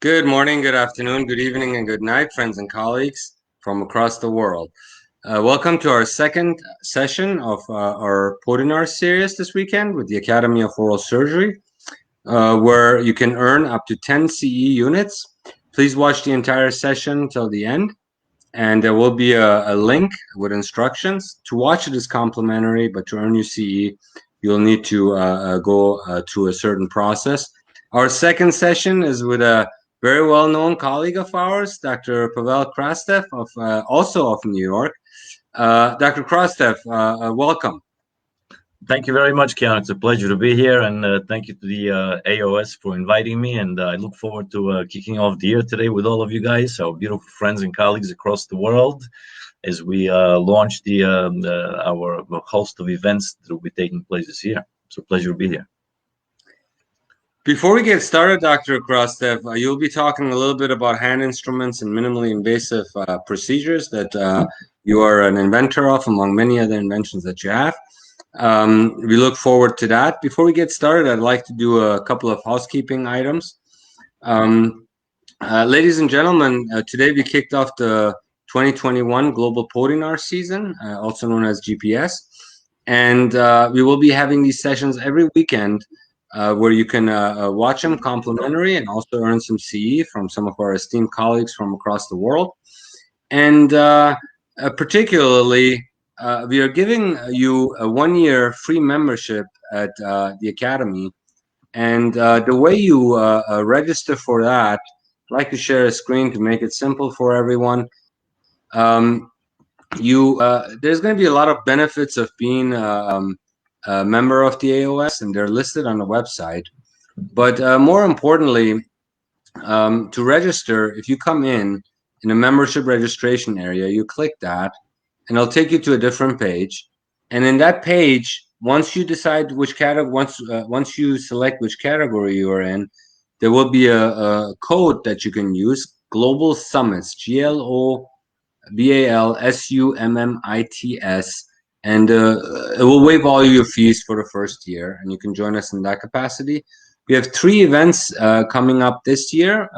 Good morning, good afternoon, good evening, and good night, friends and colleagues from across the world. Welcome to our second session of our Podinar series this weekend with the Academy of Oral Surgery, where you can earn up to 10 CE units. Please watch the entire session till the end, and there will be a link with instructions. To watch it is complimentary, but to earn your CE, you'll need to go through a certain process. Our second session is with a very well-known colleague of ours, Dr. Pavel Krastev, also of New York. Dr. Krastev, welcome. Thank you very much, Kian. It's a pleasure to be here, and thank you to the AOS for inviting me. And I look forward to kicking off the year today with all of you guys, our beautiful friends and colleagues across the world, as we launch our host of events that will be taking place this year. It's a pleasure to be here. Before we get started, Dr. Krastev, you'll be talking a little bit about hand instruments and minimally invasive procedures that you are an inventor of, among many other inventions that you have. We look forward to that. Before we get started, I'd like to do a couple of housekeeping items. Ladies and gentlemen, today we kicked off the 2021 Global Podinar season, also known as GPS. And we will be having these sessions every weekend where you can watch them complimentary and also earn some CE from some of our esteemed colleagues from across the world. And particularly, we are giving you a 1-year free membership at the Academy. And the way you register for that, I'd like to share a screen to make it simple for everyone. There's going to be a lot of benefits of being a member of the AOS, and they're listed on the website. But more importantly, to register, if you come in a membership registration area, you click that, and it'll take you to a different page. And in that page, once you decide which category, once you select which category you are in, there will be a code that you can use, Global Summits, GLOBALSUMMITS, and it will waive all your fees for the first year, and you can join us in that capacity. We have 3 events coming up this year.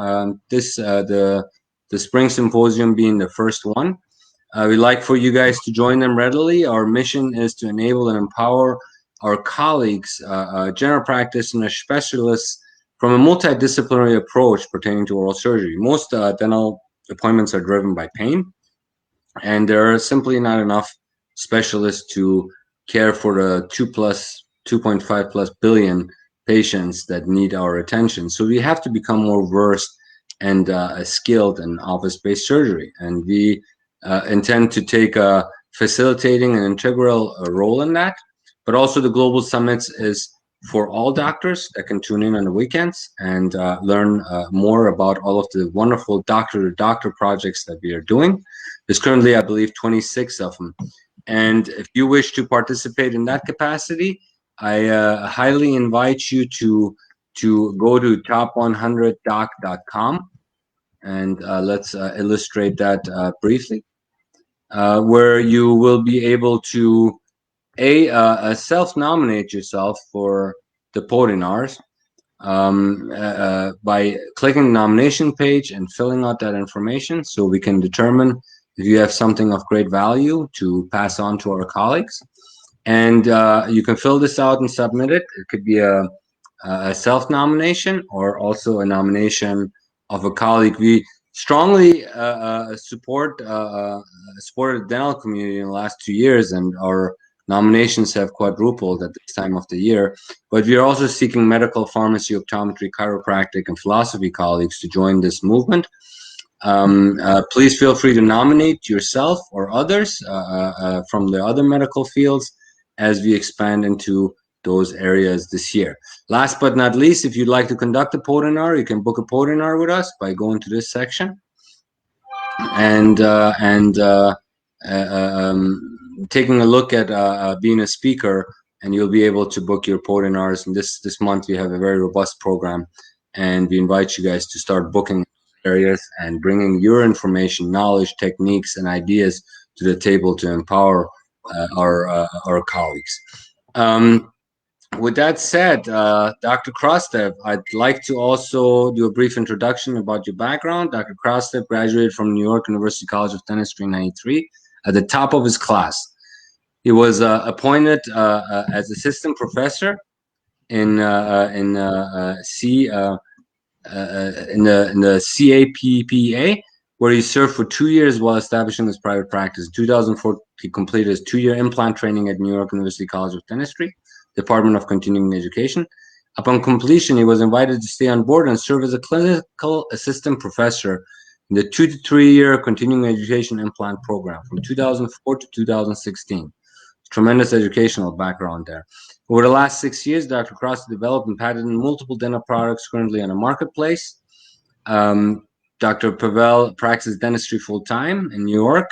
The Spring Symposium being the first one. We'd like for you guys to join them readily. Our mission is to enable and empower our colleagues, general practitioners, specialists, from a multidisciplinary approach pertaining to oral surgery. Most dental appointments are driven by pain, and there are simply not enough specialists to care for the 2.5 plus billion patients that need our attention. So we have to become more versed and skilled in office-based surgery. And we intend to take a facilitating and integral role in that. But also the Global Summits is for all doctors that can tune in on the weekends and learn more about all of the wonderful doctor-to-doctor projects that we are doing. There's currently, I believe, 26 of them. And if you wish to participate in that capacity, I highly invite you to go to top100doc.com, and let's illustrate that briefly, where you will be able to self-nominate yourself for the Podinars by clicking the nomination page and filling out that information, so we can determine if you have something of great value to pass on to our colleagues. And you can fill this out and submit it. It could be a self-nomination or also a nomination of a colleague. We strongly supported the dental community in the last 2 years, and our nominations have quadrupled at this time of the year. But we are also seeking medical, pharmacy, optometry, chiropractic, and philosophy colleagues to join this movement. Please feel free to nominate yourself or others from the other medical fields as we expand into those areas this year. Last but not least, if you'd like to conduct a Podinar, you can book a Podinar with us by going to this section and taking a look at being a speaker, and you'll be able to book your Podinars. And this month we have a very robust program, and we invite you guys to start booking areas and bringing your information, knowledge, techniques, and ideas to the table to empower our colleagues. With that said, Dr. Krastev, I'd like to also do a brief introduction about your background. Dr. Krastev graduated from New York University College of Dentistry in '93 at the top of his class. He was appointed as assistant professor in the CAPPA, where he served for 2 years while establishing his private practice. In 2004, he completed his 2-year implant training at New York University College of Dentistry, Department of Continuing Education. Upon completion, he was invited to stay on board and serve as a clinical assistant professor in the 2 to 3 year continuing education implant program from 2004 to 2016. Tremendous educational background there. Over the last 6 years, Dr. Cross developed and patented multiple dental products currently on the marketplace. Dr. Pavel practices dentistry full-time in New York,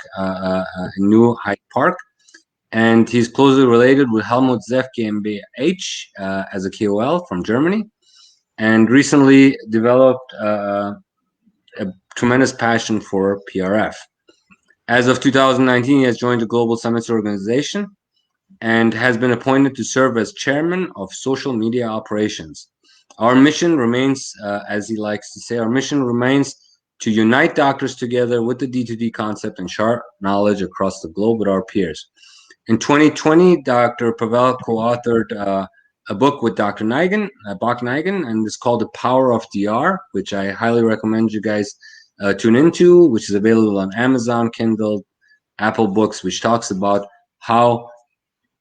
in New Hyde Park, and he's closely related with Helmut Zeff GmbH as a KOL from Germany, and recently developed a tremendous passion for PRF. As of 2019, he has joined the Global Summits Organization and has been appointed to serve as chairman of social media operations. Our mission remains, as he likes to say, our mission remains to unite doctors together with the D2D concept and share knowledge across the globe with our peers. In 2020, Dr. Pavel co-authored a book with Dr. Bach Nigan, and it's called The Power of DR, which I highly recommend you guys tune into, which is available on Amazon, Kindle, Apple Books, which talks about how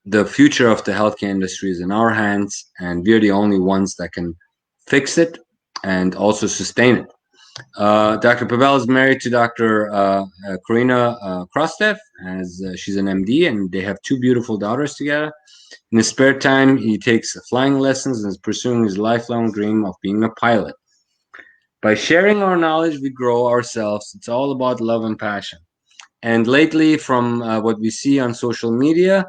the future of the healthcare industry is in our hands, and we're the only ones that can fix it and also sustain it. Dr. Pavel is married to Dr. Karina Krastev, as she's an MD, and they have 2 beautiful daughters together. In his spare time, he takes flying lessons and is pursuing his lifelong dream of being a pilot. By sharing our knowledge, we grow ourselves. It's all about love and passion. And lately, from what we see on social media,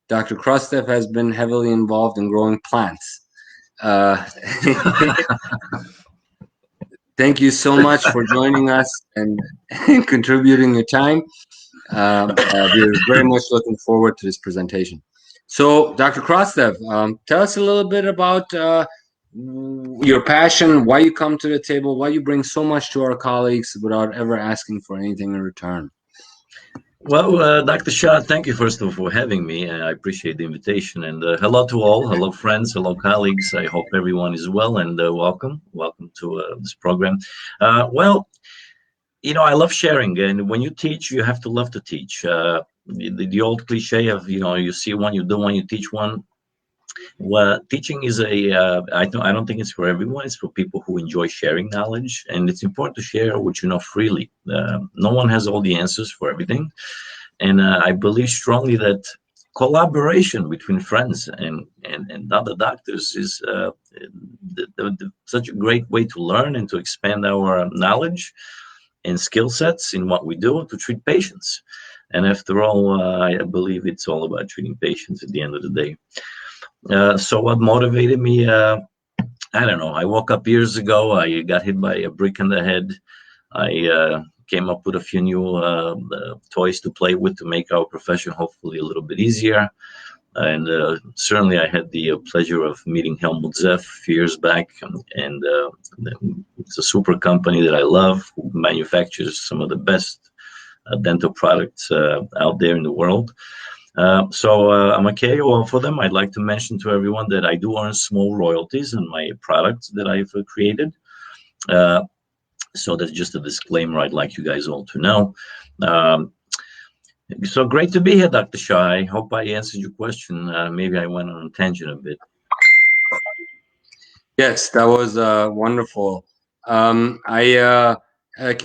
Dr. Krastev has been heavily involved in growing plants. Thank you so much for joining us and contributing your time. We're very much looking forward to this presentation. So, Dr. Krastev, tell us a little bit about your passion, why you come to the table, why you bring so much to our colleagues without ever asking for anything in return. Well, Dr. Shah, thank you first of all for having me. I appreciate the invitation. And hello to all. Hello, friends. Hello, colleagues. I hope everyone is well, and welcome. Welcome to this program. Well, you know, I love sharing. And when you teach, you have to love to teach. The old cliche of, you know, you see one, you do one, you teach one. Well, teaching is I don't think it's for everyone. It's for people who enjoy sharing knowledge, and it's important to share what you know freely. No one has all the answers for everything, and I believe strongly that collaboration between friends and other doctors is such a great way to learn and to expand our knowledge and skill sets in what we do to treat patients. And after all, I believe it's all about treating patients at the end of the day. So what motivated me, I don't know. I woke up years ago. I got hit by a brick in the head. I came up with a few new toys to play with to make our profession hopefully a little bit easier. And certainly I had the pleasure of meeting Helmut Zeff a few years back. And it's a super company that I love, who manufactures some of the best dental products out there in the world. So I'm a KOL for them. I'd like to mention to everyone that I do earn small royalties on my products that I've created. So that's just a disclaimer I'd like you guys all to know. So great to be here, Dr. Shah. I hope I answered your question. Maybe I went on a tangent a bit. Yes, that was wonderful. Can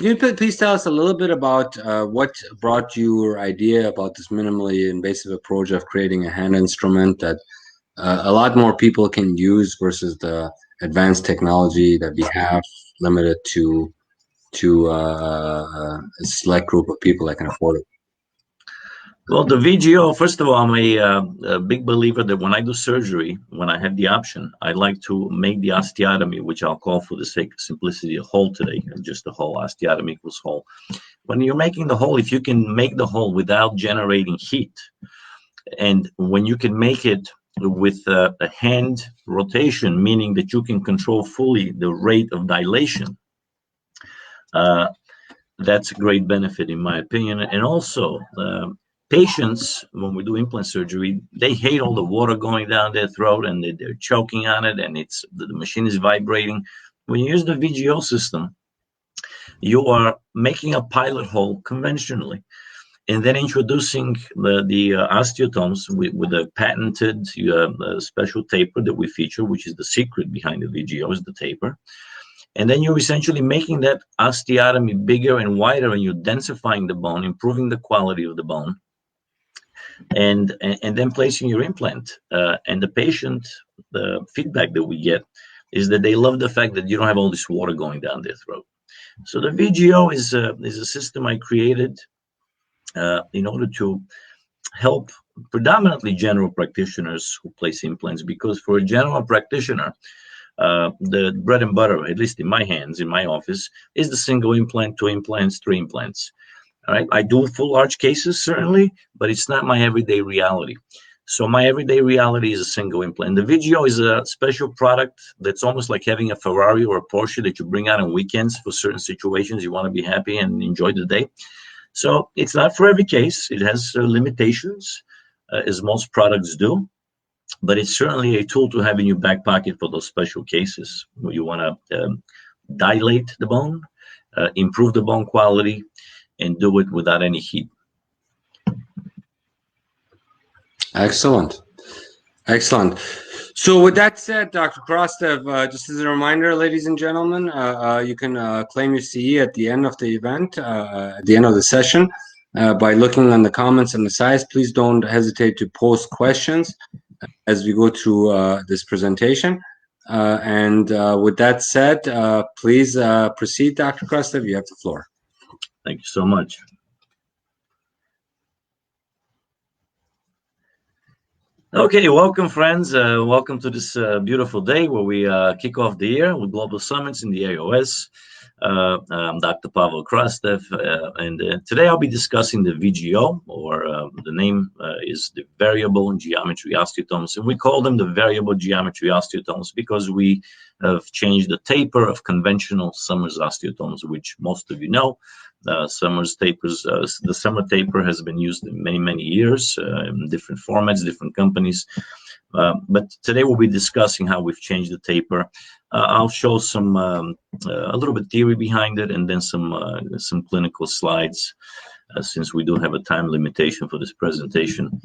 you please tell us a little bit about what brought your idea about this minimally invasive approach of creating a hand instrument that a lot more people can use versus the advanced technology that we have limited to a select group of people that can afford it? Well, the VGO, first of all, I'm a big believer that when I do surgery, when I have the option, I like to make the osteotomy, which I'll call for the sake of simplicity a hole today, just a hole. Osteotomy equals hole. When you're making the hole, if you can make the hole without generating heat, and when you can make it with a hand rotation, meaning that you can control fully the rate of dilation. That's a great benefit, in my opinion. And also, patients, when we do implant surgery, they hate all the water going down their throat, and they're choking on it, and the machine is vibrating. When you use the VGO system, you are making a pilot hole conventionally, and then introducing the osteotomes with a patented special taper that we feature, which is the secret behind the VGO, is the taper. And then you're essentially making that osteotomy bigger and wider, and you're densifying the bone, improving the quality of the bone, and then placing your implant. And the patient, the feedback that we get is that they love the fact that you don't have all this water going down their throat. So the VGO is a system I created in order to help predominantly general practitioners who place implants, because for a general practitioner, the bread and butter, at least in my hands, in my office, is the single implant, 2 implants, 3 implants. All right, I do full arch cases, certainly, but it's not my everyday reality. So my everyday reality is a single implant. The VGO is a special product that's almost like having a Ferrari or a Porsche that you bring out on weekends for certain situations. You want to be happy and enjoy the day. So it's not for every case. It has limitations, as most products do. But it's certainly a tool to have in your back pocket for those special cases where you want to dilate the bone, improve the bone quality, and do it without any heat. Excellent. Excellent. So with that said, Dr. Krastev, just as a reminder, ladies and gentlemen, you can claim your CE at the end of the event, at the end of the session, by looking on the comments on the sides. Please don't hesitate to post questions as we go through this presentation. And with that said, please proceed, Dr. Krastev. You have the floor. Thank you so much. Okay, welcome, friends. Welcome to this beautiful day where we kick off the year with global summits in the AOS. I'm Dr. Pavel Krastev, and today I'll be discussing the VGO, or the name is the Variable Geometry Osteotomes, and we call them the Variable Geometry Osteotomes because we have changed the taper of conventional Summers osteotomes, which most of you know. Summers tapers, the Summer taper has been used in many, many years in different formats, different companies. But today we'll be discussing how we've changed the taper. I'll show some a little bit theory behind it, and then some clinical slides, since we do have a time limitation for this presentation.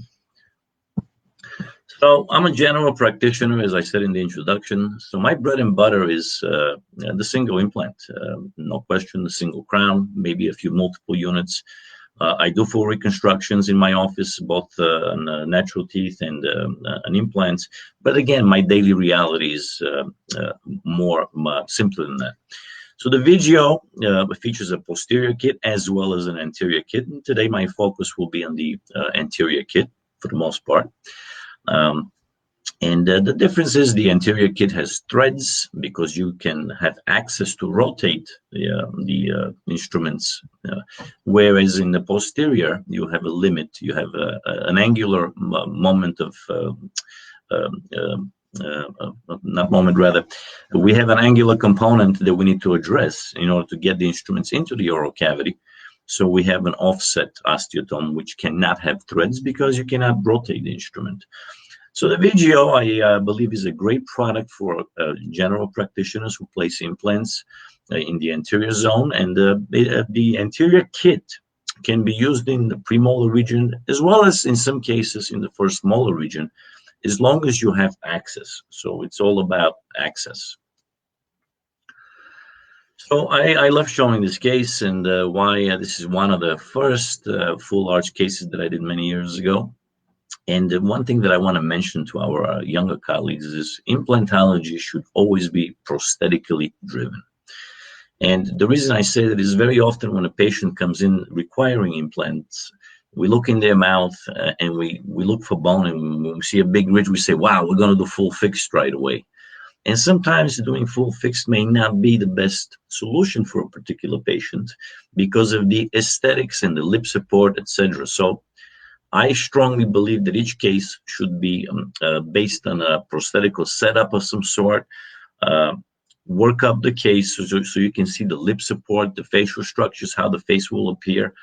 So I'm a general practitioner, as I said in the introduction. So my bread and butter is the single implant, no question, the single crown, maybe a few multiple units. I do full reconstructions in my office, both on natural teeth and on implants. But again, my daily reality is more simpler than that. So the VGO features a posterior kit as well as an anterior kit. And today my focus will be on the anterior kit for the most part. And the difference is the anterior kit has threads because you can have access to rotate the instruments, whereas in the posterior you have a limit. You have an angular moment of not moment, rather, we have an angular component that we need to address in order to get the instruments into the oral cavity. So we have an offset osteotome which cannot have threads because you cannot rotate the instrument. So the VGO, I believe, is a great product for general practitioners who place implants in the anterior zone. And the anterior kit can be used in the premolar region as well as in some cases in the first molar region, as long as you have access. So it's all about access. So I love showing this case, and why this is one of the first full arch cases that I did many years ago. And one thing that I want to mention to our younger colleagues is implantology should always be prosthetically driven. And the reason I say that is very often when a patient comes in requiring implants, we look in their mouth and we look for bone, and when we see a big ridge, we say, wow, we're going to do full fixed right away. And sometimes doing full fixed may not be the best solution for a particular patient because of the aesthetics and the lip support, etc. So I strongly believe that each case should be based on a prosthetical setup of some sort. Uh, Work up the case so you can see the lip support, the facial structures, how the face will appear,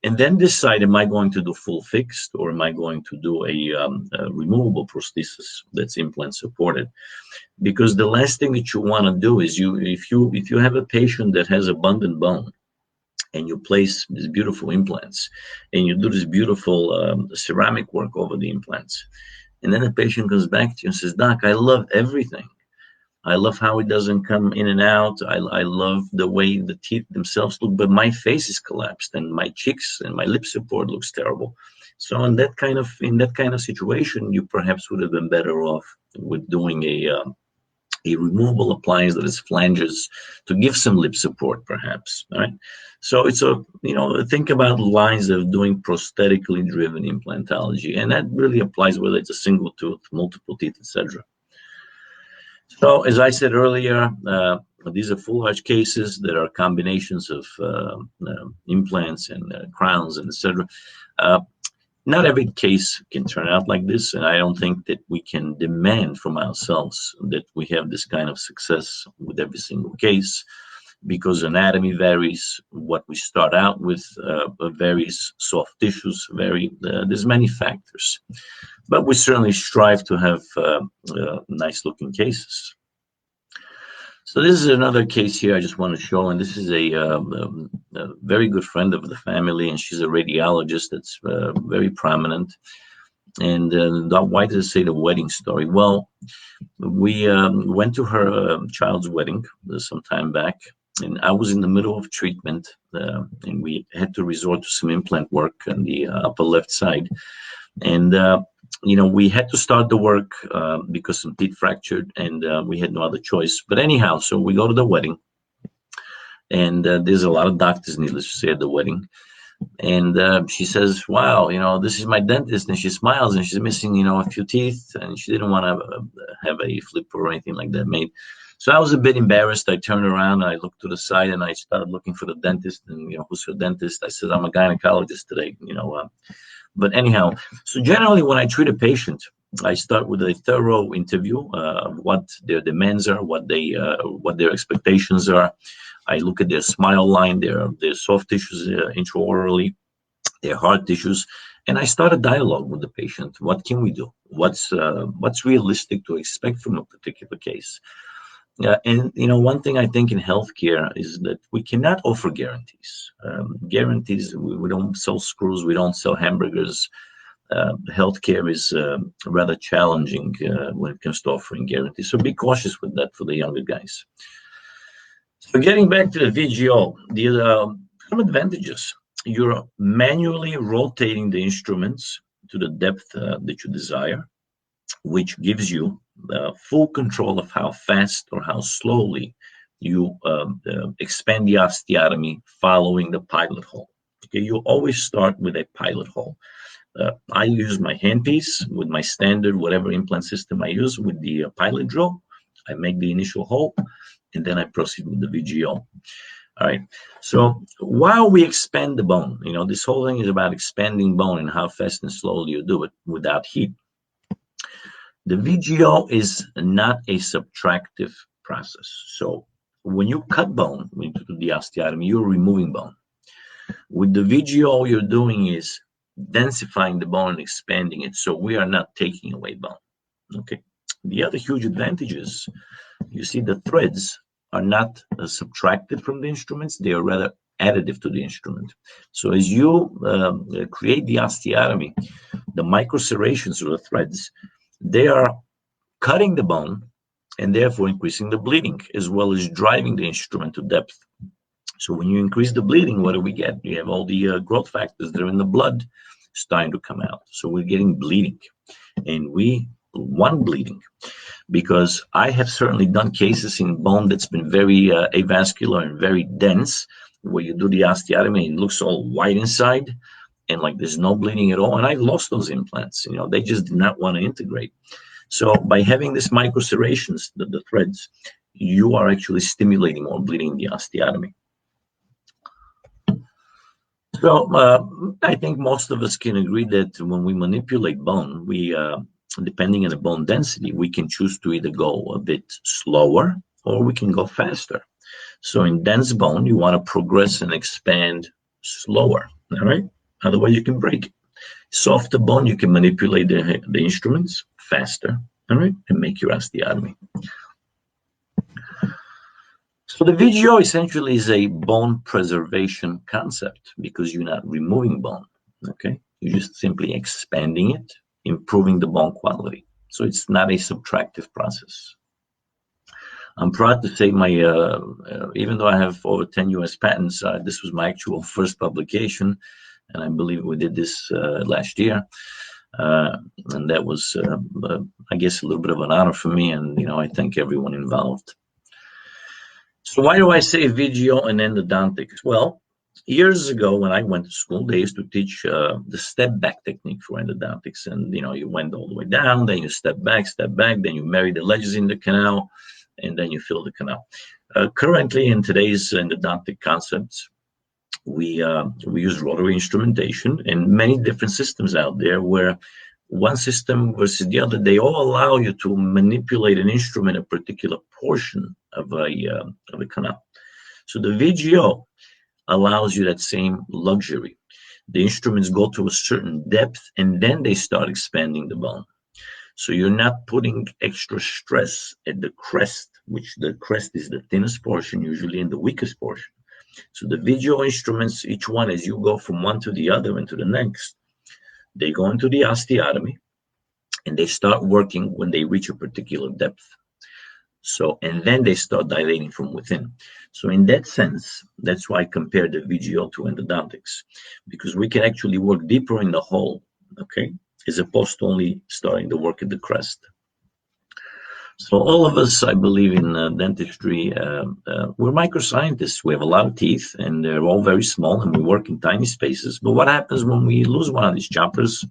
and then decide, am I going to do full fixed or am I going to do a removable prosthesis that's implant supported? Because the last thing that you want to do is if you have a patient that has abundant bone and you place these beautiful implants and you do this beautiful ceramic work over the implants, and then the patient comes back to you and says, Doc, I love everything. I love how it doesn't come in and out. I love the way the teeth themselves look, but my face is collapsed and my cheeks and my lip support looks terrible. So in that kind of situation, you perhaps would have been better off with doing a removable appliance that is flanges to give some lip support, perhaps. All right. So it's think about lines of doing prosthetically driven implantology, and that really applies whether it's a single tooth, multiple teeth, etc. So as I said earlier, these are full arch cases that are combinations of implants and crowns and etc. Not every case can turn out like this, and I don't think that we can demand from ourselves that we have this kind of success with every single case, because anatomy varies, what we start out with varies, soft tissues vary, there's many factors. But we certainly strive to have nice looking cases. So this is another case here I just want to show, and this is a very good friend of the family, and she's a radiologist that's very prominent. And why does it say the wedding story? Well, we went to her child's wedding some time back, and I was in the middle of treatment, and we had to resort to some implant work on the upper left side. And we had to start the work because some teeth fractured, and we had no other choice. But anyhow, so we go to the wedding, and there's a lot of doctors, needless to say, at the wedding. And she says, wow, this is my dentist, and she smiles, and she's missing, a few teeth, and she didn't want to have a flip or anything like that made. So I was a bit embarrassed. I turned around, and I looked to the side, and I started looking for the dentist, and, who's her dentist? I said, I'm a gynecologist today, But anyhow, so generally when I treat a patient, I start with a thorough interview of what their demands are, what their expectations are. I look at their smile line, their soft tissues intraorally, their hard tissues, and I start a dialogue with the patient. What can we do? What's realistic to expect from a particular case? And one thing I think in healthcare is that we cannot offer guarantees. Guarantees, we don't sell screws, we don't sell hamburgers. Healthcare is rather challenging when it comes to offering guarantees. So be cautious with that for the younger guys. So getting back to the VGO, some advantages. You're manually rotating the instruments to the depth that you desire, which gives you full control of how fast or how slowly you expand the osteotomy following the pilot hole. Okay, you always start with a pilot hole. I use my handpiece with my standard, whatever implant system I use, with the pilot drill. I make the initial hole, and then I proceed with the VGO. All right. So while we expand the bone, this whole thing is about expanding bone and how fast and slowly you do it without heat. The VGO is not a subtractive process. So when you cut bone, when you do the osteotomy, you're removing bone. With the VGO, all you're doing is densifying the bone and expanding it. So we are not taking away bone. Okay. The other huge advantage is, you see, the threads are not subtracted from the instruments. They are rather additive to the instrument. So as you create the osteotomy, the microserrations or the threads, they are cutting the bone and therefore increasing the bleeding, as well as driving the instrument to depth. So when you increase the bleeding, what do we get? You have all the growth factors that are in the blood starting to come out. So we're getting bleeding, and we want bleeding, because I have certainly done cases in bone that's been very avascular and very dense, where you do the osteotomy and it looks all white inside, and like there's no bleeding at all. And I've lost those implants. They just did not want to integrate. So by having this microserrations, the threads, you are actually stimulating more bleeding in the osteotomy. So I think most of us can agree that when we manipulate bone, we, depending on the bone density, we can choose to either go a bit slower or we can go faster. So in dense bone, you want to progress and expand slower, all right? Otherwise, you can break it. Softer bone, you can manipulate the instruments faster, all right, and make your osteotomy. So the VGO essentially is a bone preservation concept because you're not removing bone, okay? You're just simply expanding it, improving the bone quality. So it's not a subtractive process. I'm proud to say my, even though I have over 10 US patents, this was my actual first publication, and I believe we did this last year. And that was, I guess, a little bit of an honor for me, and I thank everyone involved. So why do I say VGO and endodontics? Well, years ago when I went to school, they used to teach the step back technique for endodontics, and you went all the way down, then you step back, then you marry the ledges in the canal, and then you fill the canal. Currently, in today's endodontic concepts, we use rotary instrumentation and many different systems out there where one system versus the other, they all allow you to manipulate an instrument, a particular portion of a canal. So the VGO allows you that same luxury. The instruments go to a certain depth and then they start expanding the bone. So you're not putting extra stress at the crest, which the crest is the thinnest portion usually and the weakest portion. So the VGO instruments, each one, as you go from one to the other and to the next, they go into the osteotomy and they start working when they reach a particular depth. So, and then they start dilating from within. So in that sense, that's why I compare the VGO to endodontics, because we can actually work deeper in the hole, okay, as opposed to only starting the work at the crest. So all of us, I believe, in dentistry, we're microscientists. We have a lot of teeth, and they're all very small, and we work in tiny spaces. But what happens when we lose one of these choppers?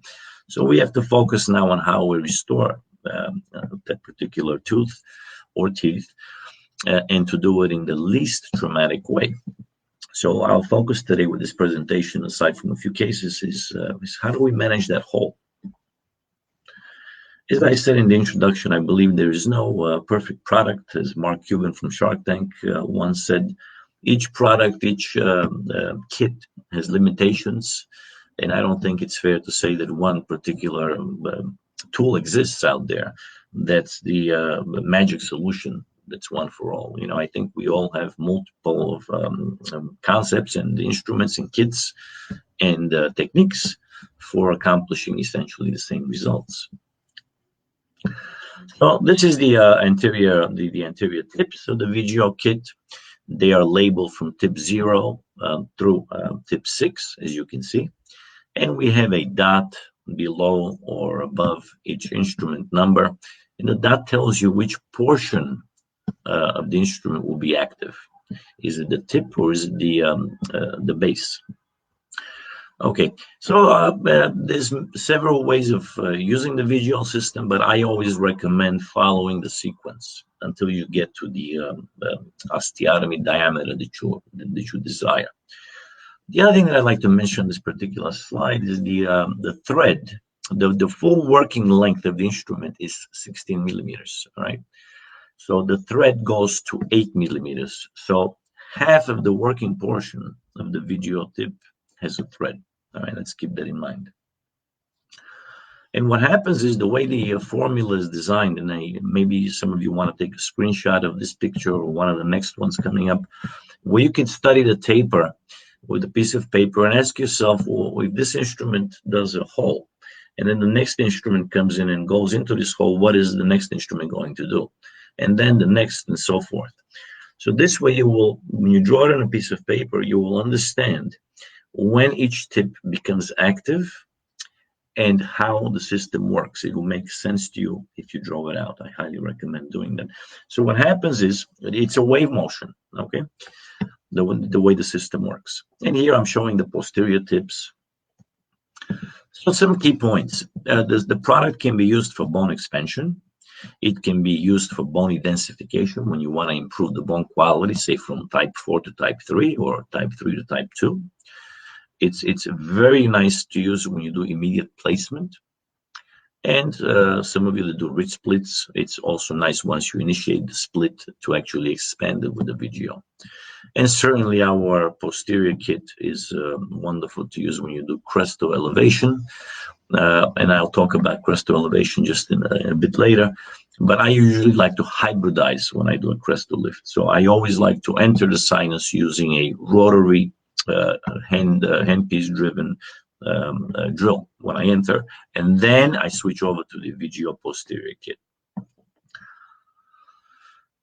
So we have to focus now on how we restore that particular tooth or teeth, and to do it in the least traumatic way. So our focus today with this presentation, aside from a few cases, is how do we manage that hole? As I said in the introduction, I believe there is no perfect product. As Mark Cuban from Shark Tank once said, each product, each kit has limitations. And I don't think it's fair to say that one particular tool exists out there that's the magic solution that's one for all. I think we all have multiple of concepts and instruments and kits and techniques for accomplishing essentially the same results. So this is the anterior tips of the VGO kit. They are labeled from tip 0 through tip 6, as you can see. And we have a dot below or above each instrument number. And the dot tells you which portion of the instrument will be active. Is it the tip or is it the base? Okay, so there's several ways of using the VGO system, but I always recommend following the sequence until you get to the osteotomy diameter that you desire. The other thing that I'd like to mention on this particular slide is the thread. The full working length of the instrument is 16 millimeters, all right? So the thread goes to 8 millimeters. So half of the working portion of the VGO tip has a thread. All right, let's keep that in mind. And what happens is the way the formula is designed, and maybe some of you want to take a screenshot of this picture or one of the next ones coming up, where you can study the taper with a piece of paper and ask yourself, well, if this instrument does a hole, and then the next instrument comes in and goes into this hole, what is the next instrument going to do? And then the next and so forth. So this way you will, when you draw it on a piece of paper, you will understand when each tip becomes active and how the system works. It will make sense to you if you draw it out. I highly recommend doing that. So what happens is it's a wave motion, okay? The way the system works. And here I'm showing the posterior tips. So some key points. The product can be used for bone expansion. It can be used for bone densification when you want to improve the bone quality, say from type 4 to type 3 or type 3 to type 2. It's very nice to use when you do immediate placement. And some of you that do rich splits, it's also nice once you initiate the split to actually expand it with the VGO. And certainly our posterior kit is wonderful to use when you do cresto elevation. And I'll talk about cresto elevation just in a bit later. But I usually like to hybridize when I do a cresto lift. So I always like to enter the sinus using a rotary handpiece driven drill when I enter, and then I switch over to the VGO posterior kit.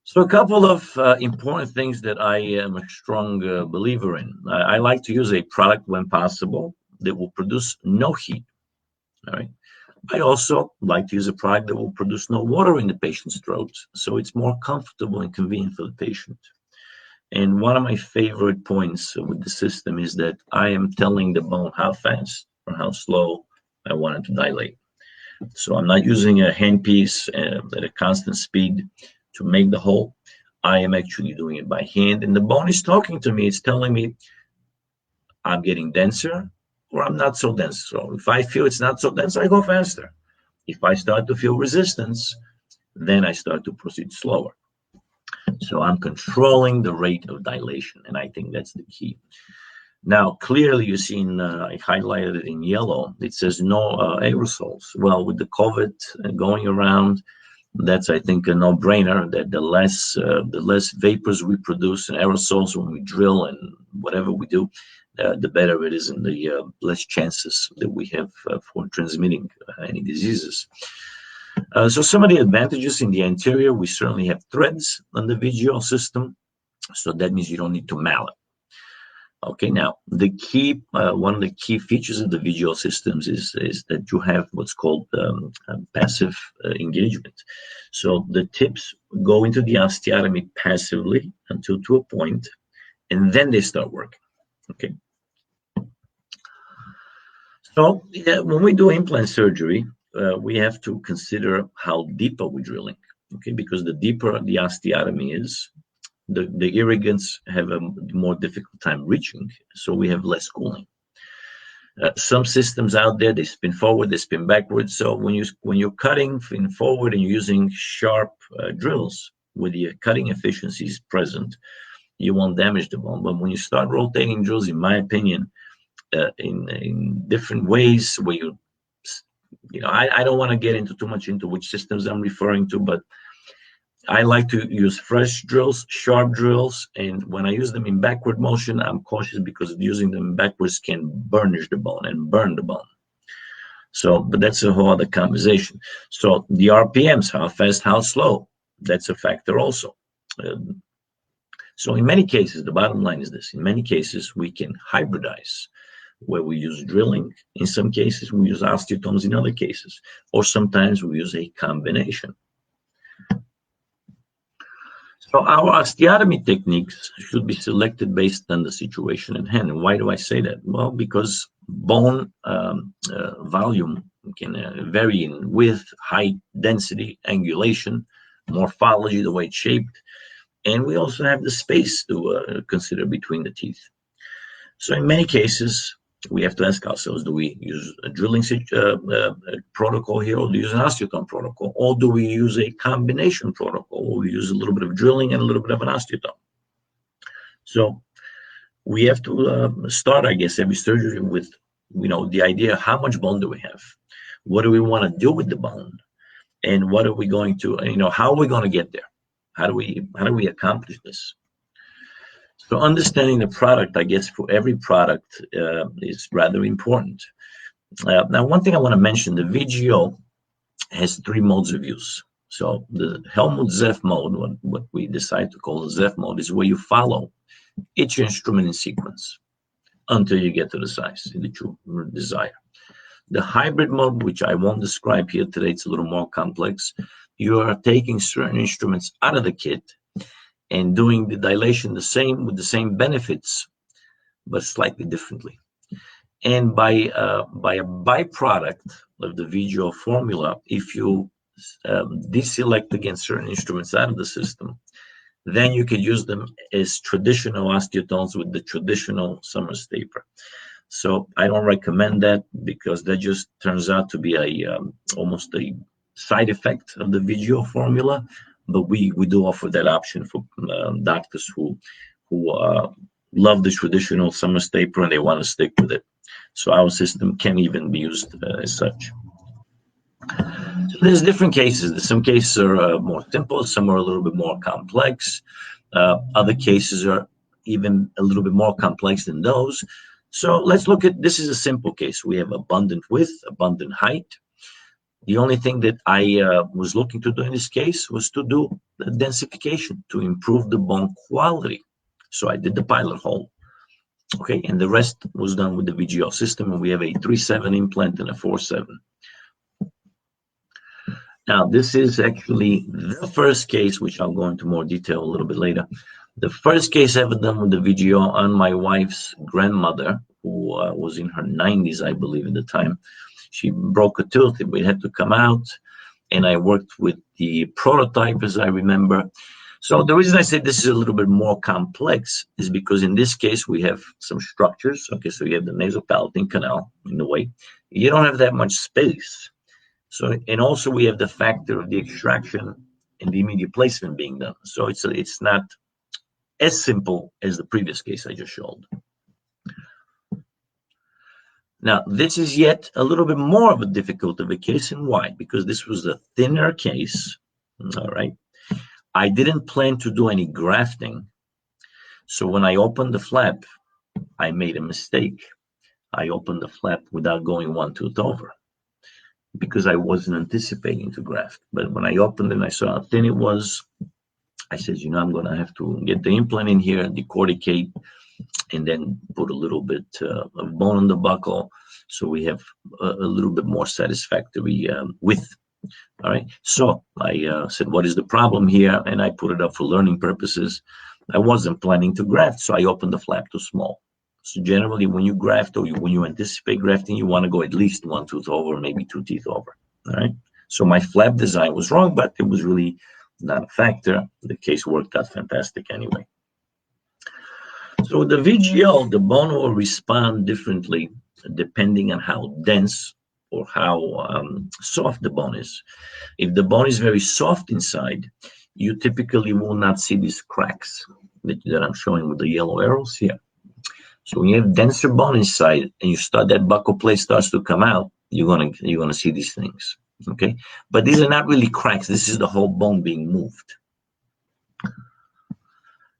So a couple of important things that I am a strong believer in. I like to use a product when possible that will produce no heat. All right. I also like to use a product that will produce no water in the patient's throat, so it's more comfortable and convenient for the patient. And one of my favorite points with the system is that I am telling the bone how fast or how slow I want it to dilate. So I'm not using a handpiece at a constant speed to make the hole. I am actually doing it by hand, and the bone is talking to me. It's telling me I'm getting denser or I'm not so dense. So if I feel it's not so dense, I go faster. If I start to feel resistance, then I start to proceed slower. So I'm controlling the rate of dilation, and I think that's the key. Now, clearly, you've seen, I highlighted it in yellow. It says no aerosols. Well, with the COVID going around, that's, I think, a no-brainer that the less vapors we produce and aerosols when we drill and whatever we do, the better it is, and the less chances that we have for transmitting any diseases. So some of the advantages in the anterior, we certainly have threads on the VGO system. So that means you don't need to mallet. Okay, now the key, one of the key features of the VGO systems is that you have what's called passive engagement. So the tips go into the osteotomy passively until to a point, and then they start working. Okay. So yeah, when we do implant surgery, we have to consider how deep are we drilling. Okay, because the deeper the osteotomy is, the irrigants have a more difficult time reaching, so we have less cooling. Some systems out there, they spin forward, they spin backwards. So when you're cutting in forward and you're using sharp drills with the cutting efficiencies present, you won't damage the bone. But when you start rotating drills, in my opinion, in different ways, where I don't want to get into too much into which systems I'm referring to, but I like to use fresh drills, sharp drills, and when I use them in backward motion, I'm cautious because using them backwards can burnish the bone and burn the bone. So, but that's a whole other conversation. So the RPMs, how fast, how slow, that's a factor also. So in many cases, the bottom line is this: in many cases, we can hybridize, where we use drilling. In some cases, we use osteotomes in other cases, or sometimes we use a combination. So our osteotomy techniques should be selected based on the situation at hand. And why do I say that? Well, because bone volume can vary in width, height, density, angulation, morphology, the way it's shaped. And we also have the space to consider between the teeth. So in many cases, we have to ask ourselves, do we use a drilling protocol here, or do we use an osteotome protocol? Or do we use a combination protocol, where we use a little bit of drilling and a little bit of an osteotome? So we have to start, I guess, every surgery with, the idea, how much bone do we have? What do we want to do with the bone? And what are we going to, how are we going to get there? How do we accomplish this? So understanding the product, I guess, for every product is rather important. Now, one thing I want to mention, the VGO has 3 modes of use. So the Helmut-Zeff mode, what we decide to call the Zeff mode, is where you follow each instrument in sequence until you get to the size that you desire. The hybrid mode, which I won't describe here today, it's a little more complex. You are taking certain instruments out of the kit and doing the dilation the same, with the same benefits, but slightly differently. And by a byproduct of the VGO formula, if you deselect against certain instruments out of the system, then you can use them as traditional osteotomes with the traditional Summers taper. So I don't recommend that because that just turns out to be almost a side effect of the VGO formula. But we do offer that option for doctors who love the traditional summer stapler and they want to stick with it. So our system can even be used as such. So there's different cases. Some cases are more simple, some are a little bit more complex. Other cases are even a little bit more complex than those. So let's look at, this is a simple case. We have abundant width, abundant height. The only thing that I was looking to do in this case was to do the densification to improve the bone quality. So I did the pilot hole. Okay, and the rest was done with the VGO system, and we have a 3/7 implant and a 4/7. Now, this is actually the first case, which I'll go into more detail a little bit later. The first case ever done with the VGO on my wife's grandmother, who was in her 90s, I believe, at the time. She broke a tooth, and we had to come out, and I worked with the prototype, as I remember. So the reason I say this is a little bit more complex is because in this case, we have some structures. Okay, so you have the nasopalatal canal in the way. You don't have that much space. So, and also we have the factor of the extraction and the immediate placement being done. So it's not as simple as the previous case I just showed. Now, this is yet a little bit more of a difficult of a case, and why? Because this was a thinner case, all right? I didn't plan to do any grafting. So when I opened the flap, I made a mistake. I opened the flap without going one tooth over because I wasn't anticipating to graft. But when I opened it and I saw how thin it was, I said, you know, I'm going to have to get the implant in here, decorticate, and then put a little bit of bone on the buckle so we have a little bit more satisfactory width. All right. So I said, what is the problem here? And I put it up for learning purposes. I wasn't planning to graft, so I opened the flap too small. So generally, when you graft or when you anticipate grafting, you want to go at least one tooth over, maybe two teeth over. All right. So my flap design was wrong, but it was really not a factor. The case worked out fantastic anyway. So the VGO, the bone will respond differently depending on how dense or how soft the bone is. If the bone is very soft inside, you typically will not see these cracks that I'm showing with the yellow arrows here. So when you have denser bone inside and you start, that buccal plate starts to come out, you're gonna see these things. Okay, but these are not really cracks. This is the whole bone being moved.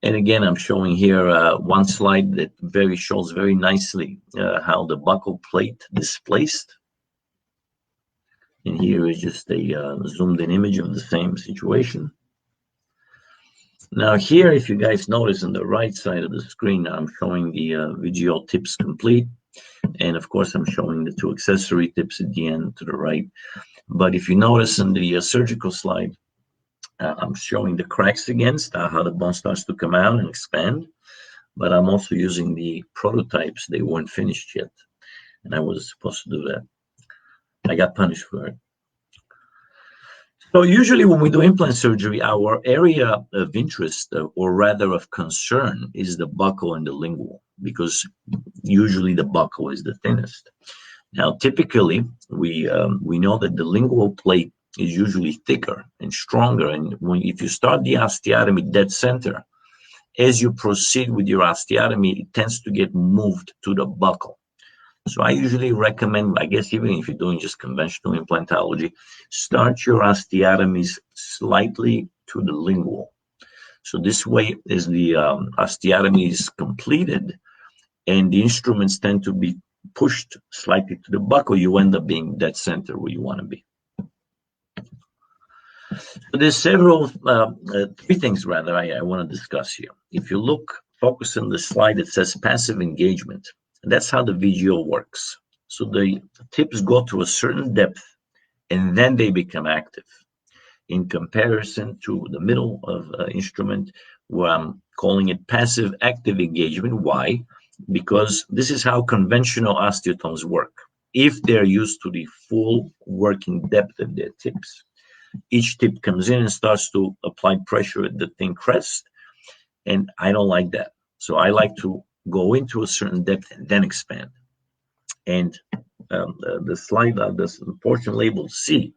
And again, I'm showing here one slide that shows very nicely how the buccal plate displaced. And here is just a zoomed in image of the same situation. Now here, if you guys notice on the right side of the screen, I'm showing the VGO tips complete. And of course, I'm showing the two accessory tips at the end to the right. But if you notice in the surgical slide, I'm showing the cracks against how the bone starts to come out and expand. But I'm also using the prototypes. They weren't finished yet. And I was supposed to do that. I got punished for it. So usually when we do implant surgery, our area of interest, or rather of concern, is the buccal and the lingual, because usually the buccal is the thinnest. Now, typically, we know that the lingual plate is usually thicker and stronger. And if you start the osteotomy dead center, as you proceed with your osteotomy, it tends to get moved to the buccal. So I usually recommend, I guess even if you're doing just conventional implantology, start your osteotomies slightly to the lingual. So this way, as the osteotomy is completed and the instruments tend to be pushed slightly to the buccal, you end up being dead center where you want to be. So there's several, three things rather I want to discuss here. If you look, focus on the slide that says passive engagement. And that's how the VGO works. So the tips go to a certain depth and then they become active in comparison to the middle of instrument where I'm calling it passive active engagement. Why? Because this is how conventional osteotomes work. If they're used to the full working depth of their tips, each tip comes in and starts to apply pressure at the thin crest. And I don't like that. So I like to go into a certain depth and then expand. And the slide, this portion labeled C,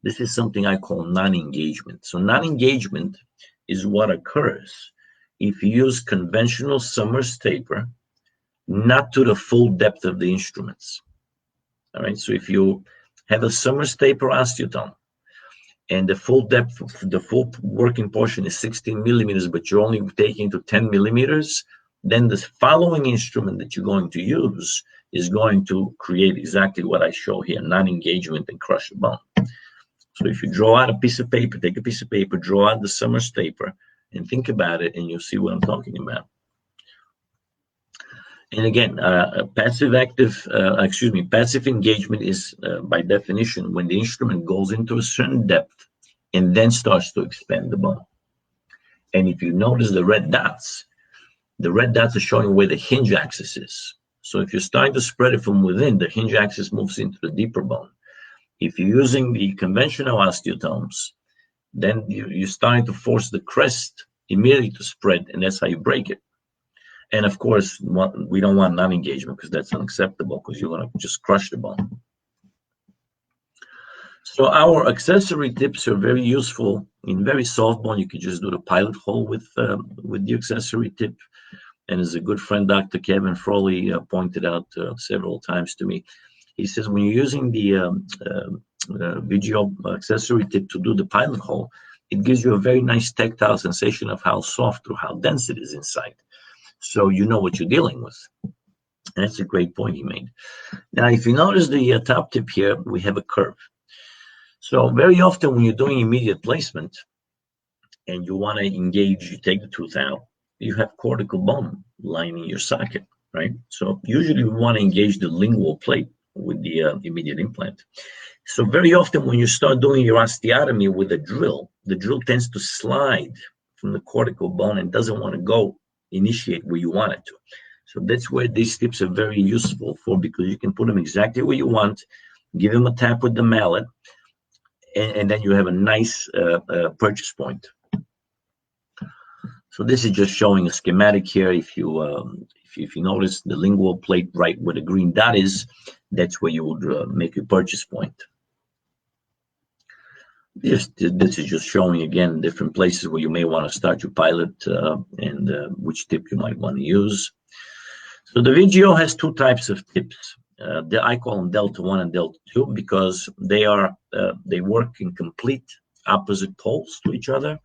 this is something I call non-engagement. So non-engagement is what occurs if you use conventional Summers taper, not to the full depth of the instruments. All right, so if you have a Summers taper osteotome and the full depth, the full working portion is 16 millimeters, but you're only taking to 10 millimeters, then the following instrument that you're going to use is going to create exactly what I show here, non-engagement and crush the bone. So if you draw out a piece of paper, take a piece of paper, draw out the Summers taper, and think about it, and you'll see what I'm talking about. And again, passive engagement is by definition when the instrument goes into a certain depth and then starts to expand the bone. And if you notice the red dots are showing where the hinge axis is. So if you're starting to spread it from within, the hinge axis moves into the deeper bone. If you're using the conventional osteotomes, then you're starting to force the crest immediately to spread, and that's how you break it. And of course, we don't want non-engagement because that's unacceptable because you're going to just crush the bone. So our accessory tips are very useful in very soft bone. You could just do the pilot hole with the accessory tip. And as a good friend, Dr. Kevin Frawley pointed out several times to me, he says when you're using the VGO accessory tip to do the pilot hole, it gives you a very nice tactile sensation of how soft or how dense it is inside. So you know what you're dealing with. And that's a great point he made. Now, if you notice the top tip here, we have a curve. So very often when you're doing immediate placement and you want to engage, you take the tooth out, you have cortical bone lining your socket, right? So usually we want to engage the lingual plate with the immediate implant. So very often when you start doing your osteotomy with a drill, the drill tends to slide from the cortical bone and doesn't want to initiate where you want it to. So that's where these tips are very useful for, because you can put them exactly where you want, give them a tap with the mallet, and then you have a nice purchase point. So this is just showing a schematic here. If you notice the lingual plate right where the green dot is, that's where you would make your purchase point. This is just showing again different places where you may want to start your pilot and which tip you might want to use. So the VGO has two types of tips. I call them Delta 1 and Delta 2 because they work in complete opposite poles to each other.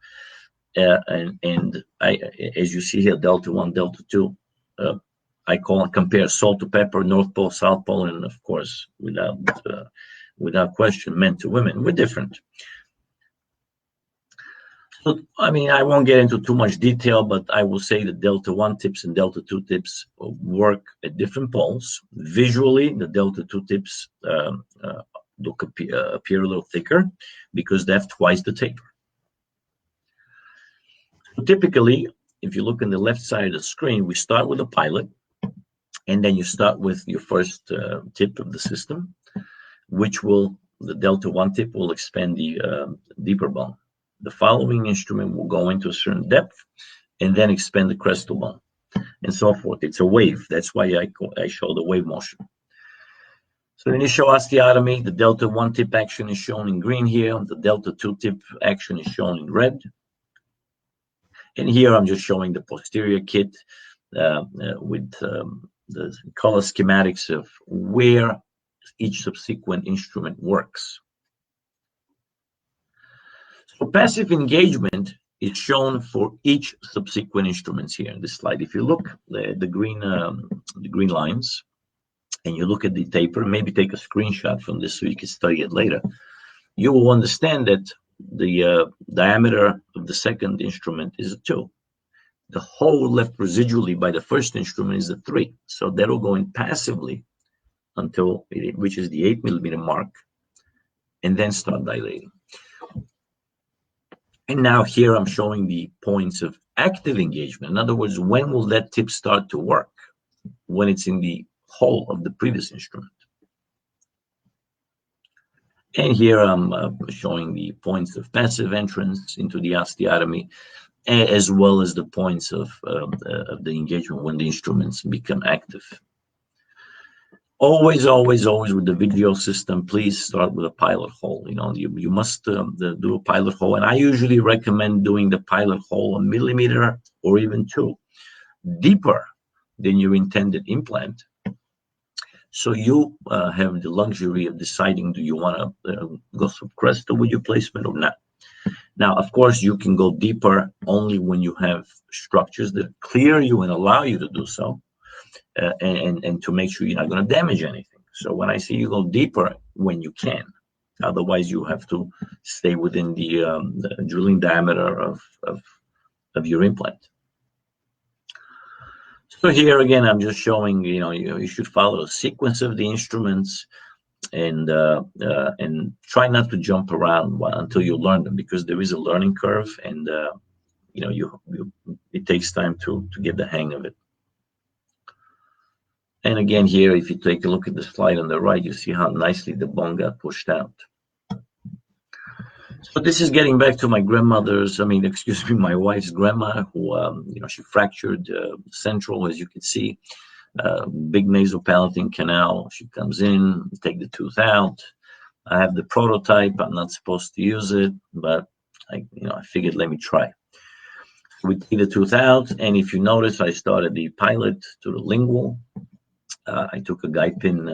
As you see here, Delta 1, Delta 2, I compare salt to pepper, North Pole, South Pole, and of course, without question, men to women. We're different. So, I mean, I won't get into too much detail, but I will say that Delta 1 tips and Delta 2 tips work at different poles. Visually, the Delta 2 tips appear a little thicker because they have twice the taper. So typically, if you look on the left side of the screen, we start with a pilot, and then you start with your first tip of the system, the Delta 1 tip will expand the deeper bone. The following instrument will go into a certain depth and then expand the crestal bone and so forth. It's a wave. That's why I show the wave motion. So initial osteotomy, the Delta 1 tip action is shown in green here. The Delta 2 tip action is shown in red. And here I'm just showing the posterior kit with the color schematics of where each subsequent instrument works. So passive engagement is shown for each subsequent instruments here in this slide. If you look the green lines, and you look at the taper, maybe take a screenshot from this so you can study it later, you will understand that the diameter of the second instrument is a 2. The hole left residually by the first instrument is a 3. So that'll go in passively until it reaches the 8 millimeter mark and then start dilating. And now here I'm showing the points of active engagement. In other words, when will that tip start to work? When it's in the hole of the previous instrument. And here I'm showing the points of passive entrance into the osteotomy, as well as the points of the engagement when the instruments become active. Always, always, always with the VGO system, please start with a pilot hole. You know, you must do a pilot hole. And I usually recommend doing the pilot hole a millimeter or even two deeper than your intended implant. So you have the luxury of deciding, do you want to go subcrestal with your placement or not? Now, of course, you can go deeper only when you have structures that clear you and allow you to do so. And to make sure you're not going to damage anything. So when I say you go deeper, when you can, otherwise you have to stay within the drilling diameter of your implant. So here again, I'm just showing, you should follow the sequence of the instruments and try not to jump around until you learn them, because there is a learning curve, and it takes time to get the hang of it. And again, here, if you take a look at the slide on the right, you see how nicely the bone got pushed out. So this is getting back to my my wife's grandma, who, she fractured central, as you can see, big nasopalatine canal. She comes in, take the tooth out. I have the prototype. I'm not supposed to use it, but I figured, let me try. We take the tooth out, and if you notice, I started the pilot to the lingual. I took a guide pin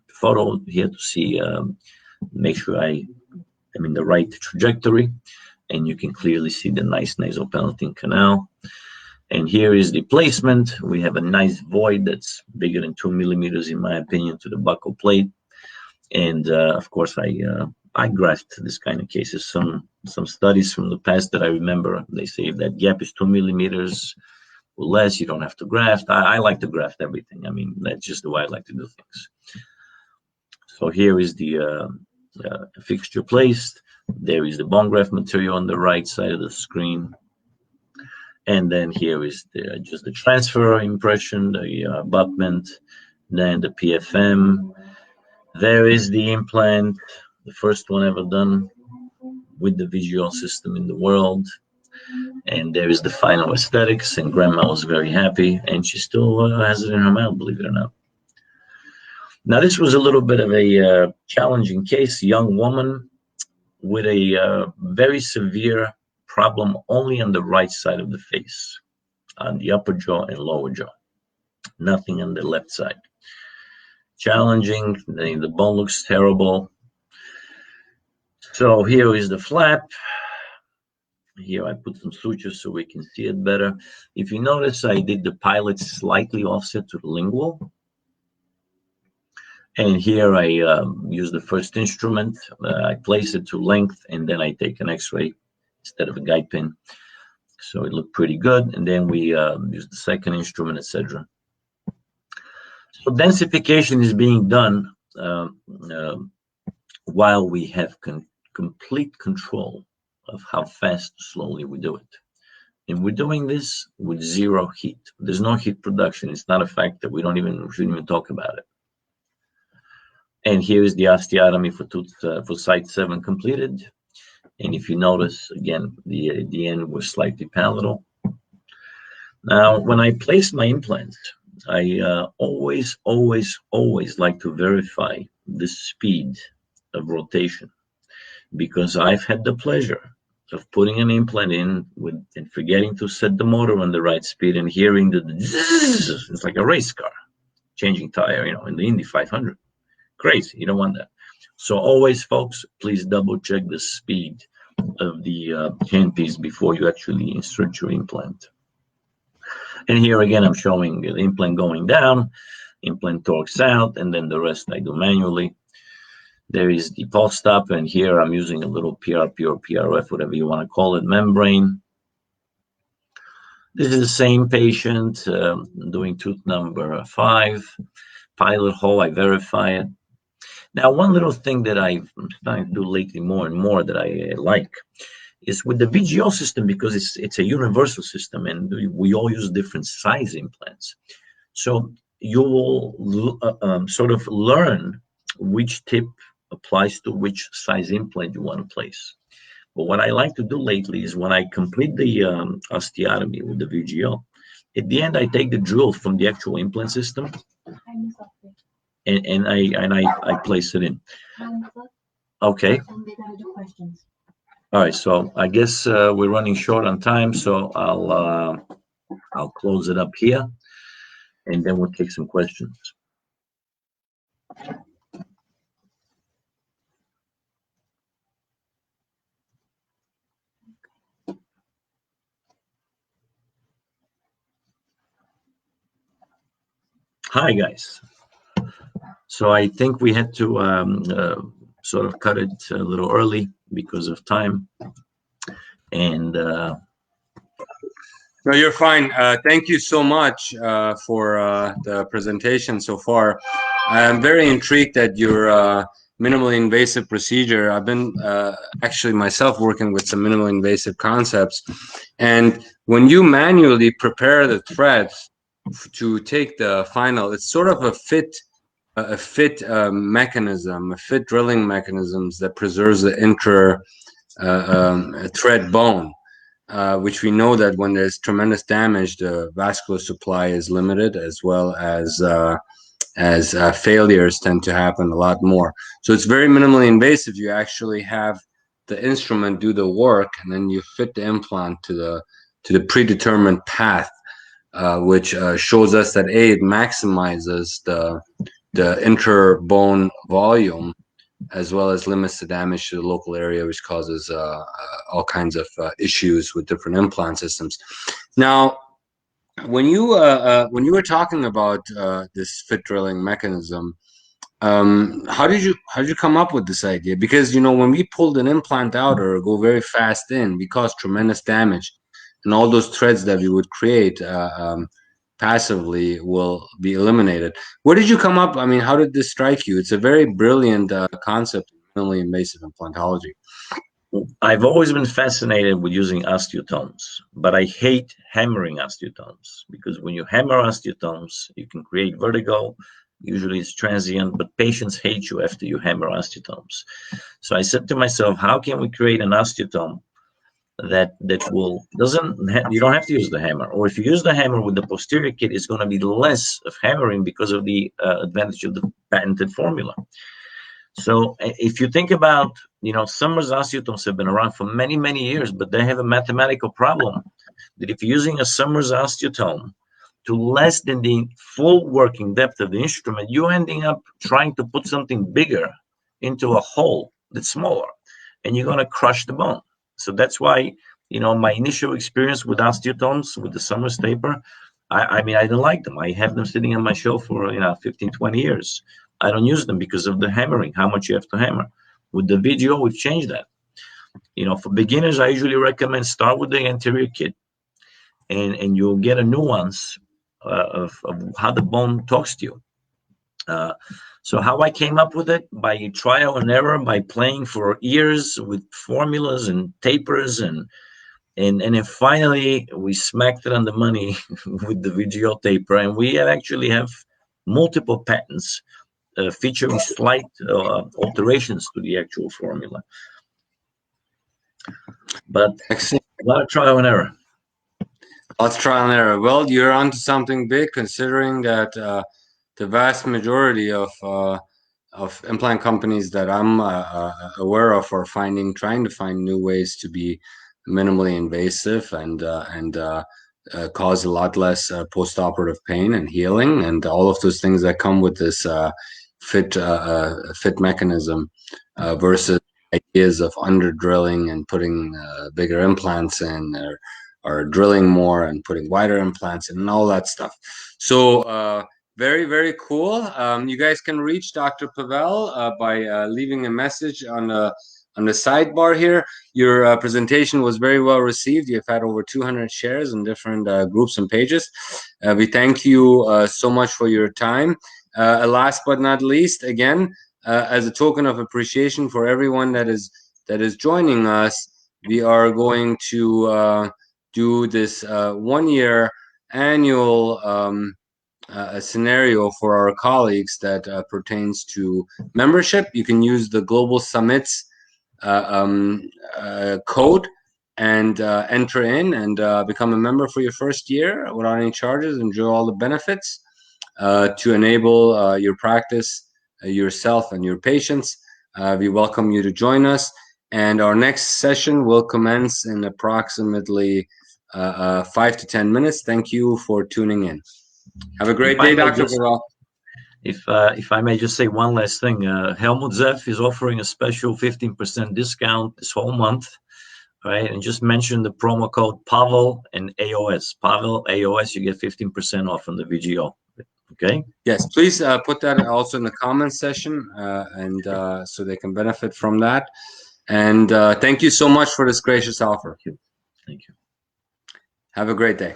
photo here to see, make sure I'm in the right trajectory, and you can clearly see the nice nasopalatine canal. And here is the placement. We have a nice void that's bigger than 2 millimeters, in my opinion, to the buccal plate. And of course, I graft this kind of cases. Some studies from the past that I remember, they say if that gap is 2 millimeters or less, you don't have to graft. I like to graft everything. I mean, that's just the way I like to do things. So here is the fixture placed. There is the bone graft material on the right side of the screen. And then here is just the transfer impression, the abutment, then the PFM. There is the implant, the first one ever done with the VGO system in the world. And there is the final aesthetics, and grandma was very happy, and she still has it in her mouth, believe it or not. Now, this was a little bit of a challenging case, young woman with a very severe problem only on the right side of the face, on the upper jaw and lower jaw, nothing on the left side. Challenging, the bone looks terrible. So here is the flap. Here I put some sutures so we can see it better. If you notice, I did the pilot slightly offset to the lingual. And here I use the first instrument. I place it to length, and then I take an X-ray instead of a guide pin. So it looked pretty good. And then we use the second instrument, etc. So densification is being done while we have complete control of how fast, slowly we do it. And we're doing this with zero heat. There's no heat production. It's not a factor. We shouldn't even talk about it. And here is the osteotomy for site 7 completed. And if you notice, again, the end was slightly palatal. Now, when I place my implants, I always like to verify the speed of rotation, because I've had the pleasure of putting an implant in and forgetting to set the motor on the right speed and hearing the zzz. It's like a race car changing tire, in the Indy 500. Crazy. You don't want that. So always, folks, please double check the speed of the handpiece before you actually insert your implant. And here again, I'm showing the implant going down, implant torques out, and then the rest I do manually. There is the post-op, and here I'm using a little PRP or PRF, whatever you want to call it, membrane. This is the same patient doing tooth number 5, pilot hole. I verify it. Now, one little thing that I'm starting to do lately more and more that I like is with the VGO system, because it's a universal system, and we all use different size implants. So you will sort of learn which tip applies to which size implant you want to place. But what I like to do lately is when I complete the osteotomy with the VGO, at the end I take the drill from the actual implant system and I place it in. Okay. All right. So I guess we're running short on time, so I'll close it up here, and then we'll take some questions. Hi, guys. So I think we had to sort of cut it a little early because of time. And No, you're fine. Thank you so much for the presentation so far. I'm very intrigued at your minimally invasive procedure. I've been actually myself working with some minimally invasive concepts. And when you manually prepare the threads to take the final, it's sort of a fit mechanism, a fit drilling mechanisms that preserves the intra thread bone, which we know that when there's tremendous damage, the vascular supply is limited, as well as failures tend to happen a lot more. So it's very minimally invasive. You actually have the instrument do the work, and then you fit the implant to the predetermined path, which shows us that it maximizes the inter-bone volume, as well as limits the damage to the local area, which causes all kinds of issues with different implant systems. Now, when you were talking about this fit drilling mechanism, how did you come up with this idea? Because when we pulled an implant out or go very fast in, we cause tremendous damage, and all those threads that we would create passively will be eliminated. Where did you come up? I mean, how did this strike you? It's a very brilliant concept in minimally invasive implantology. I've always been fascinated with using osteotomes, but I hate hammering osteotomes because when you hammer osteotomes, you can create vertigo. Usually it's transient, but patients hate you after you hammer osteotomes. So I said to myself, how can we create an osteotome that will you don't have to use the hammer, or if you use the hammer with the posterior kit, it's going to be less of hammering because of the advantage of the patented formula. So if you think about, Summers osteotomes have been around for many, many years, but they have a mathematical problem that if you're using a Summers osteotome to less than the full working depth of the instrument, you're ending up trying to put something bigger into a hole that's smaller, and you're going to crush the bone. So that's why, my initial experience with osteotomes, with the Summers taper, I mean, I don't like them. I have them sitting on my shelf for, 15, 20 years. I don't use them because of the hammering, how much you have to hammer. With the VGO, we've changed that. For beginners, I usually recommend start with the anterior kit, and you'll get a nuance of how the bone talks to you. So how I came up with it, by trial and error, by playing for years with formulas and tapers, and then finally we smacked it on the money with the VGO taper, and we actually have multiple patents featuring slight alterations to the actual formula. But Excellent. a lot of trial and error. Lots of trial and error. Well, you're onto something big, considering that the vast majority of implant companies that I'm aware of are trying to find new ways to be minimally invasive and cause a lot less post-operative pain and healing, and all of those things that come with this fit mechanism versus ideas of under drilling and putting bigger implants in, or drilling more and putting wider implants in, and all that stuff. So very, very cool. You guys can reach Dr. Pavel by leaving a message on the sidebar here. Your presentation was very well received. You've had over 200 shares in different groups and pages. We thank you so much for your time. Last but not least, again, as a token of appreciation for everyone that is joining us, we are going to do this 1-year annual scenario for our colleagues that pertains to membership. You can use the Global Summits code and enter in and become a member for your first year without any charges. Enjoy all the benefits. to enable your practice, yourself, and your patients. We welcome you to join us. And our next session will commence in approximately 5 to 10 minutes. Thank you for tuning in. Have a great day, Dr. Goral. If I may just say one last thing, Helmut Zeff is offering a special 15% discount this whole month, right? And just mention the promo code Pavel and AOS. Pavel, AOS, you get 15% off on the VGO. Okay? Yes, please put that also in the comments section, and so they can benefit from that. And thank you so much for this gracious offer. Thank you. Have a great day.